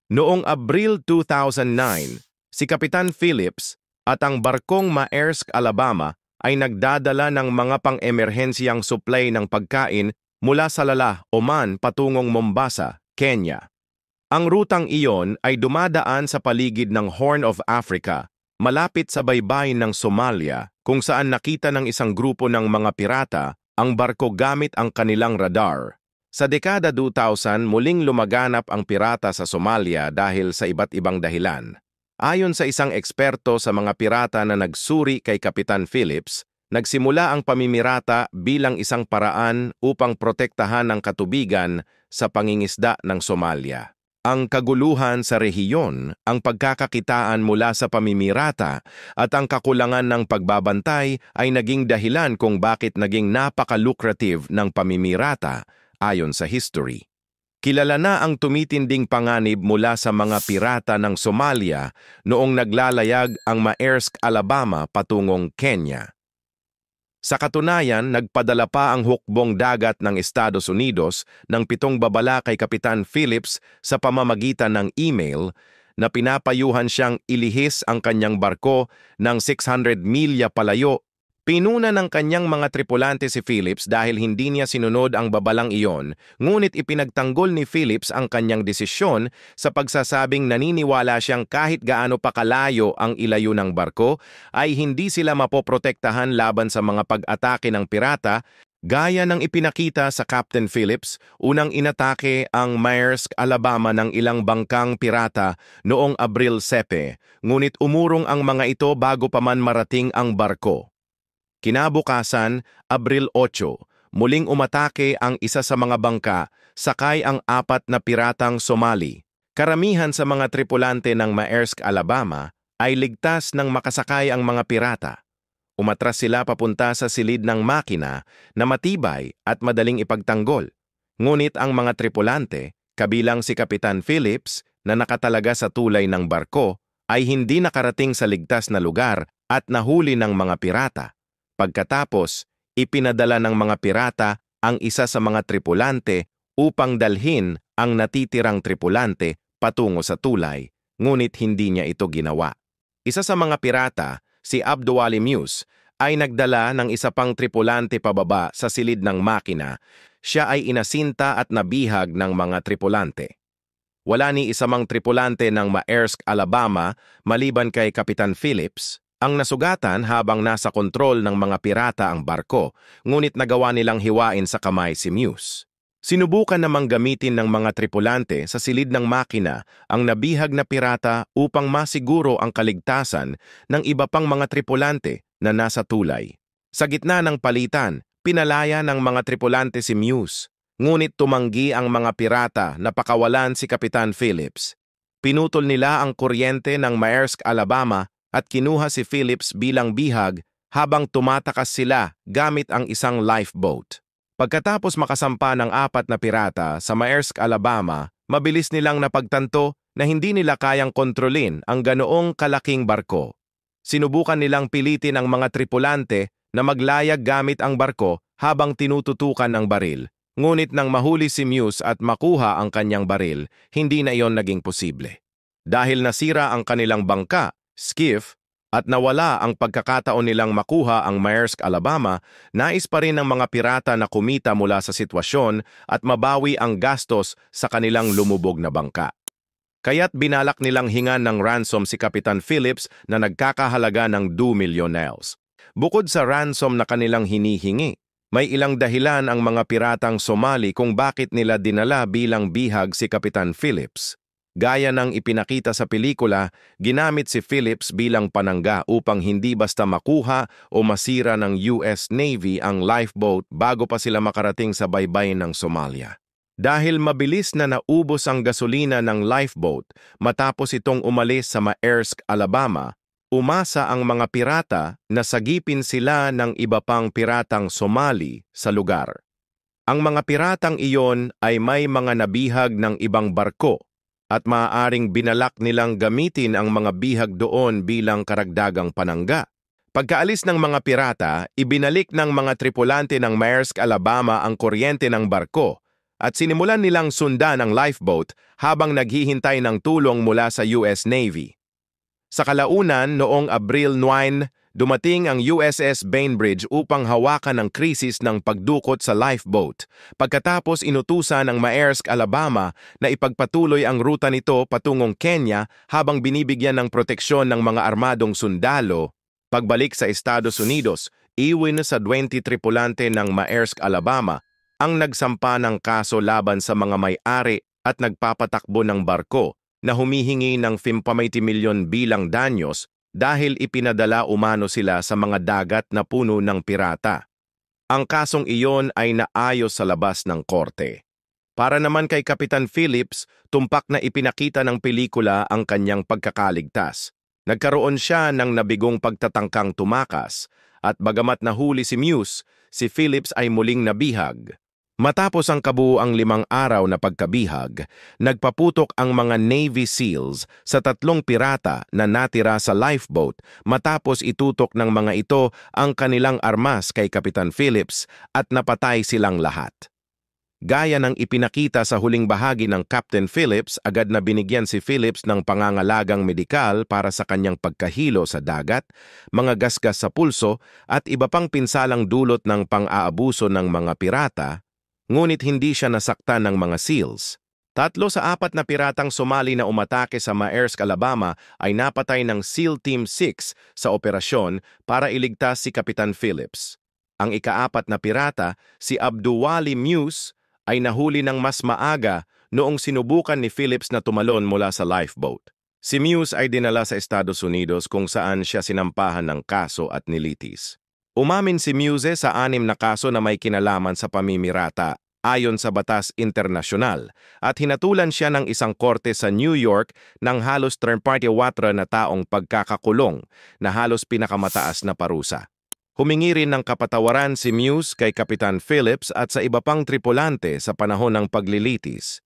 Noong Abril 2009, si Kapitan Phillips at ang barkong Maersk, Alabama ay nagdadala ng mga pang-emerhensyang supply ng pagkain mula sa Lala, Oman patungong Mombasa, Kenya. Ang rutang iyon ay dumadaan sa paligid ng Horn of Africa, malapit sa baybayin ng Somalia, kung saan nakita ng isang grupo ng mga pirata ang barko gamit ang kanilang radar. Sa dekada 2000, muling lumaganap ang pirata sa Somalia dahil sa iba't ibang dahilan. Ayon sa isang eksperto sa mga pirata na nagsuri kay Kapitan Phillips, nagsimula ang pamimirata bilang isang paraan upang protektahan ang katubigan sa pangingisda ng Somalia. Ang kaguluhan sa rehiyon, ang pagkakakitaan mula sa pamimirata at ang kakulangan ng pagbabantay ay naging dahilan kung bakit naging napaka-lucrative ng pamimirata ayon sa history. Kilala na ang tumitinding panganib mula sa mga pirata ng Somalia noong naglalayag ang Maersk, Alabama patungong Kenya. Sa katunayan, nagpadala pa ang hukbong dagat ng Estados Unidos ng 7 babala kay Kapitan Phillips sa pamamagitan ng email na pinapayuhan siyang ilihis ang kanyang barko ng 600 milya palayo. Pinuna ng kanyang mga tripulante si Phillips dahil hindi niya sinunod ang babalang iyon, ngunit ipinagtanggol ni Phillips ang kanyang desisyon sa pagsasabing naniniwala siyang kahit gaano pa kalayo ang ilayo ng barko, ay hindi sila mapoprotektahan laban sa mga pag-atake ng pirata, gaya ng ipinakita sa Captain Phillips. Unang inatake ang Maersk, Alabama ng ilang bangkang pirata noong Abril 7, ngunit umurong ang mga ito bago pa man marating ang barko. Kinabukasan, Abril 8, muling umatake ang isa sa mga bangka, sakay ang 4 na piratang Somali. Karamihan sa mga tripulante ng Maersk, Alabama ay ligtas nang makasakay ang mga pirata. Umatras sila papunta sa silid ng makina na matibay at madaling ipagtanggol. Ngunit ang mga tripulante, kabilang si Kapitan Phillips na nakatalaga sa tulay ng barko, ay hindi nakarating sa ligtas na lugar at nahuli ng mga pirata. Pagkatapos, ipinadala ng mga pirata ang isa sa mga tripulante upang dalhin ang natitirang tripulante patungo sa tulay, ngunit hindi niya ito ginawa. Isa sa mga pirata, si Abdouali Muse, ay nagdala ng isa pang tripulante pababa sa silid ng makina. Siya ay inasinta at nabihag ng mga tripulante. Wala ni isa mang tripulante ng Maersk, Alabama maliban kay Kapitan Phillips ang nasugatan habang nasa kontrol ng mga pirata ang barko, ngunit nagawa nilang hiwain sa kamay si Muse. Sinubukan namang gamitin ng mga tripulante sa silid ng makina ang nabihag na pirata upang masiguro ang kaligtasan ng iba pang mga tripulante na nasa tulay. Sa gitna ng palitan, pinalaya ng mga tripulante si Muse, ngunit tumanggi ang mga pirata na pakawalan si Kapitan Phillips. Pinutol nila ang kuryente ng Maersk, Alabama at kinuha si Phillips bilang bihag habang tumatakas sila gamit ang isang lifeboat. Pagkatapos makasampa ng 4 na pirata sa Maersk, Alabama, mabilis nilang napagtanto na hindi nila kayang kontrolin ang ganoong kalaking barko. Sinubukan nilang pilitin ang mga tripulante na maglayag gamit ang barko habang tinututukan ng baril. Ngunit nang mahuli si Muse at makuha ang kanyang baril, hindi na iyon naging posible. Dahil nasira ang kanilang bangka, skiff, at nawala ang pagkakataon nilang makuha ang Maersk, Alabama, nais pa rin ng mga pirata na kumita mula sa sitwasyon at mabawi ang gastos sa kanilang lumubog na bangka. Kaya't binalak nilang hingan ng ransom si Kapitan Phillips na nagkakahalaga ng $2 million. Bukod sa ransom na kanilang hinihingi, may ilang dahilan ang mga piratang Somali kung bakit nila dinala bilang bihag si Kapitan Phillips. Gaya ng ipinakita sa pelikula, ginamit si Phillips bilang panangga upang hindi basta makuha o masira ng US Navy ang lifeboat bago pa sila makarating sa baybayin ng Somalia. Dahil mabilis na naubos ang gasolina ng lifeboat matapos itong umalis sa Maersk, Alabama, umasa ang mga pirata na sagipin sila ng iba pang piratang Somali sa lugar. Ang mga piratang iyon ay may mga nabihag ng ibang barko at maaaring binalak nilang gamitin ang mga bihag doon bilang karagdagang panangga. Pagkaalis ng mga pirata, ibinalik ng mga tripulante ng Maersk, Alabama ang kuryente ng barko at sinimulan nilang sundan ang lifeboat habang naghihintay ng tulong mula sa US Navy. Sa kalaunan, noong Abril 9, dumating ang USS Bainbridge upang hawakan ang krisis ng pagdukot sa lifeboat. Pagkatapos inutusan ng Maersk, Alabama na ipagpatuloy ang ruta nito patungong Kenya habang binibigyan ng proteksyon ng mga armadong sundalo. Pagbalik sa Estados Unidos, iwin sa 20 tripulante ng Maersk, Alabama ang nagsampa ng kaso laban sa mga may-ari at nagpapatakbo ng barko na humihingi ng 50 milyon bilang danyos dahil ipinadala umano sila sa mga dagat na puno ng pirata. Ang kasong iyon ay naayos sa labas ng korte. Para naman kay Kapitan Phillips, tumpak na ipinakita ng pelikula ang kanyang pagkakaligtas. Nagkaroon siya ng nabigong pagtatangkang tumakas at bagamat nahuli si Muse, si Phillips ay muling nabihag. Matapos ang kabuuang 5 araw na pagkabihag, nagpaputok ang mga Navy SEALs sa 3 pirata na natira sa lifeboat matapos itutok ng mga ito ang kanilang armas kay Kapitan Phillips at napatay silang lahat. Gaya ng ipinakita sa huling bahagi ng Captain Phillips, agad na binigyan si Phillips ng pangangalagang medikal para sa kanyang pagkahilo sa dagat, mga gasgas sa pulso at iba pang pinsalang dulot ng pang-aabuso ng mga pirata. Ngunit hindi siya nasaktan ng mga SEALs. 3 sa 4 na piratang Somali na umatake sa Maersk, Alabama ay napatay ng SEAL Team 6 sa operasyon para iligtas si Kapitan Phillips. Ang ika-4 na pirata, si Abduwali Muse, ay nahuli ng mas maaga noong sinubukan ni Phillips na tumalon mula sa lifeboat. Si Muse ay dinala sa Estados Unidos kung saan siya sinampahan ng kaso at nilitis. Umamin si Muse sa 6 na kaso na may kinalaman sa pamimirata ayon sa batas internasyonal at hinatulan siya ng isang korte sa New York ng halos 34 na taong pagkakakulong na halos pinakamataas na parusa. Humingi rin ng kapatawaran si Muse kay Kapitan Phillips at sa iba pang tripulante sa panahon ng paglilitis.